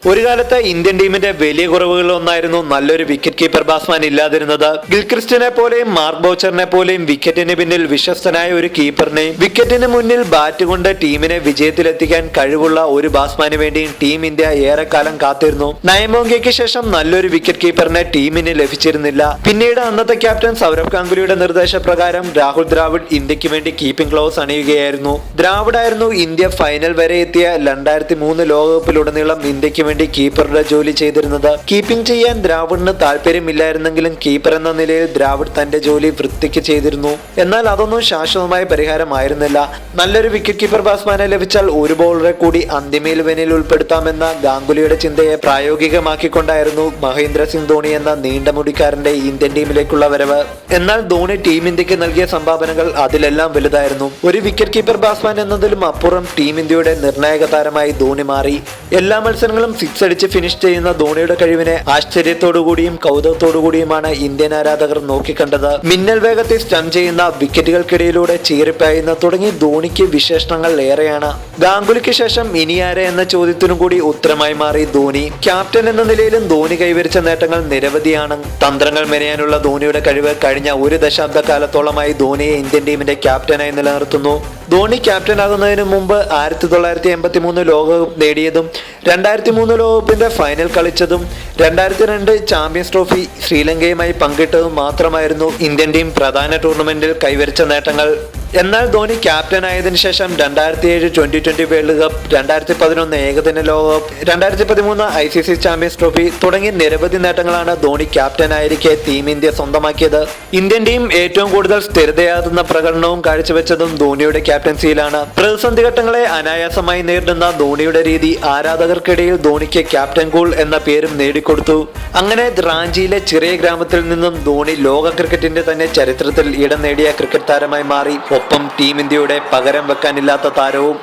ഒരു കാലത്ത് ഇന്ത്യൻ ടീമിന്റെ വലിയ കുറവുകളിലൊന്നായിരുന്നു നല്ലൊരു വിക്കറ്റ് കീപ്പർ ബാറ്റ്സ്മാൻ ഇല്ലാതിരുന്നത്. ഗിൽക്രിസ്റ്റിനെ പോലെയും മാർക്ക് ബൗച്ചറിനെ പോലെയും വിക്കറ്റിന് പിന്നിൽ വിശ്വസ്തനായ ഒരു കീപ്പറിനെയും വിക്കറ്റിന് മുന്നിൽ ബാറ്റ് കൊണ്ട് ടീമിനെ വിജയത്തിലെത്തിക്കാൻ കഴിവുള്ള ഒരു ബാറ്റ്സ്മാന് വേണ്ടിയും ടീം ഇന്ത്യ ഏറെക്കാലം കാത്തിരുന്നു. നയമോങ്കയ്ക്ക് ശേഷം നല്ലൊരു വിക്കറ്റ് കീപ്പറിനെ ടീമിന് ലഭിച്ചിരുന്നില്ല. പിന്നീട് അന്നത്തെ ക്യാപ്റ്റൻ സൗരവ് ഗാംഗുലിയുടെ നിർദ്ദേശപ്രകാരം രാഹുൽ ദ്രാവിഡ് ഇന്ത്യക്ക് വേണ്ടി കീപ്പിംഗ് ഗ്ലൗസ് അണിയുകയായിരുന്നു. ദ്രാവിഡ് ആയിരുന്നു ഇന്ത്യ ഫൈനൽ വരെ എത്തിയ 2003 ലോകകപ്പിലുടനീളം ഇന്ത്യക്ക് വേണ്ടി കീപ്പറുടെ ജോലി ചെയ്തിരുന്നത്. കീപ്പിംഗ് ചെയ്യാൻ ദ്രാവിഡിന് താല്പര്യമില്ലായിരുന്നെങ്കിലും കീപ്പർ എന്ന നിലയിൽ ദ്രാവിഡ് തന്റെ ജോലി വൃത്തിക്ക് ചെയ്തിരുന്നു. എന്നാൽ അതൊന്നും ശാശ്വതമായ പരിഹാരമായിരുന്നില്ല. നല്ലൊരു വിക്കറ്റ് കീപ്പർ ബാറ്റ്സ്മാനെ ലഭിച്ചാൽ ഒരു ബൗളറെ കൂടി അന്തിമ ഇലവനിൽ ഉൾപ്പെടുത്താമെന്ന ഗാംഗുലിയുടെ ചിന്തയെ പ്രായോഗികമാക്കിക്കൊണ്ടായിരുന്നു മഹേന്ദ്ര സിംഗ് ധോണി എന്ന നീണ്ടമുടിക്കാരന്റെ ഇന്ത്യൻ ടീമിലേക്കുള്ള വരവ്. എന്നാൽ ധോണി ടീം ഇന്ത്യക്ക് നൽകിയ സംഭാവനകൾ അതിലെല്ലാം വലുതായിരുന്നു. ഒരു വിക്കറ്റ് കീപ്പർ ബാറ്റ്സ്മാൻ എന്നതിലും അപ്പുറം ടീം ഇന്ത്യയുടെ നിർണായക താരമായി ധോണി മാറി. എല്ലാ മത്സരങ്ങളും സിക്സ് അടിച്ച് ഫിനിഷ് ചെയ്യുന്ന ധോണിയുടെ കഴിവിനെ ആശ്ചര്യത്തോടുകൂടിയും കൗതുകത്തോടുകൂടിയുമാണ് ഇന്ത്യൻ ആരാധകർ നോക്കിക്കണ്ടത്. മിന്നൽ വേഗത്തിൽ സ്റ്റൺ ചെയ്യുന്ന വിക്കറ്റുകൾക്കിടയിലൂടെ ചീറിപ്പായുന്ന തുടങ്ങി ധോണിക്ക് വിശേഷണങ്ങൾ ഏറെയാണ്. ഗാംഗുലിക്ക് ശേഷം ഇനി ആരെ എന്ന ചോദ്യത്തിനും കൂടി ഉത്തരമായി മാറി ധോണി. ക്യാപ്റ്റൻ എന്ന നിലയിലും ധോണി കൈവരിച്ച നേട്ടങ്ങൾ നിരവധിയാണ്. തന്ത്രങ്ങൾ മെനയാനുള്ള ധോണിയുടെ കഴിവ് കഴിഞ്ഞ ഒരു ദശാബ്ദക്കാലത്തോളമായി ധോണിയെ ഇന്ത്യൻ ടീമിന്റെ ക്യാപ്റ്റനായി നിലനിർത്തുന്നു. ധോണി ക്യാപ്റ്റനാകുന്നതിന് മുമ്പ് 1983 ലോകകപ്പ് നേടിയതും 2003 ലോകകപ്പിന്റെ ഫൈനൽ കളിച്ചതും 2002 ചാമ്പ്യൻസ് ട്രോഫി ശ്രീലങ്കയുമായി പങ്കിട്ടതും മാത്രമായിരുന്നു ഇന്ത്യൻ ടീം പ്രധാന ടൂർണമെന്റിൽ കൈവരിച്ച നേട്ടങ്ങൾ. എന്നാൽ ധോണി ക്യാപ്റ്റനായതിനു ശേഷം 2007 2020 വേൾഡ് കപ്പ്, 2011 ഏകദിന ലോകകപ്പ്, 2013 ICC ചാമ്പ്യൻസ് ട്രോഫി തുടങ്ങി നിരവധി നേട്ടങ്ങളാണ് ധോണി ക്യാപ്റ്റനായിരിക്കെ ടീം ഇന്ത്യ സ്വന്തമാക്കിയത്. ഇന്ത്യൻ ടീം ഏറ്റവും കൂടുതൽ സ്ഥിരതയാർന്ന പ്രകടനവും കാഴ്ചവെച്ചതും ധോണിയുടെ ക്യാപ്റ്റൻസിയിലാണ്. പ്രതിസന്ധി ഘട്ടങ്ങളെ അനായാസമായി നേരിടുന്ന ധോണിയുടെ രീതി ആരാധകർക്കിടയിൽ ധോണിക്ക് ക്യാപ്റ്റൻ കൂൾ എന്ന പേരും നേടിക്കൊടുത്തു. അങ്ങനെ റാഞ്ചിയിലെ ചെറിയ ഗ്രാമത്തിൽ നിന്നും ധോണി ലോക ക്രിക്കറ്റിന്റെ തന്നെ ചരിത്രത്തിൽ ഇടം നേടിയ ക്രിക്കറ്റ് താരമായി മാറി. ഒപ്പം ടീം ഇന്ത്യയുടെ പകരം വെക്കാനില്ലാത്ത താരവും.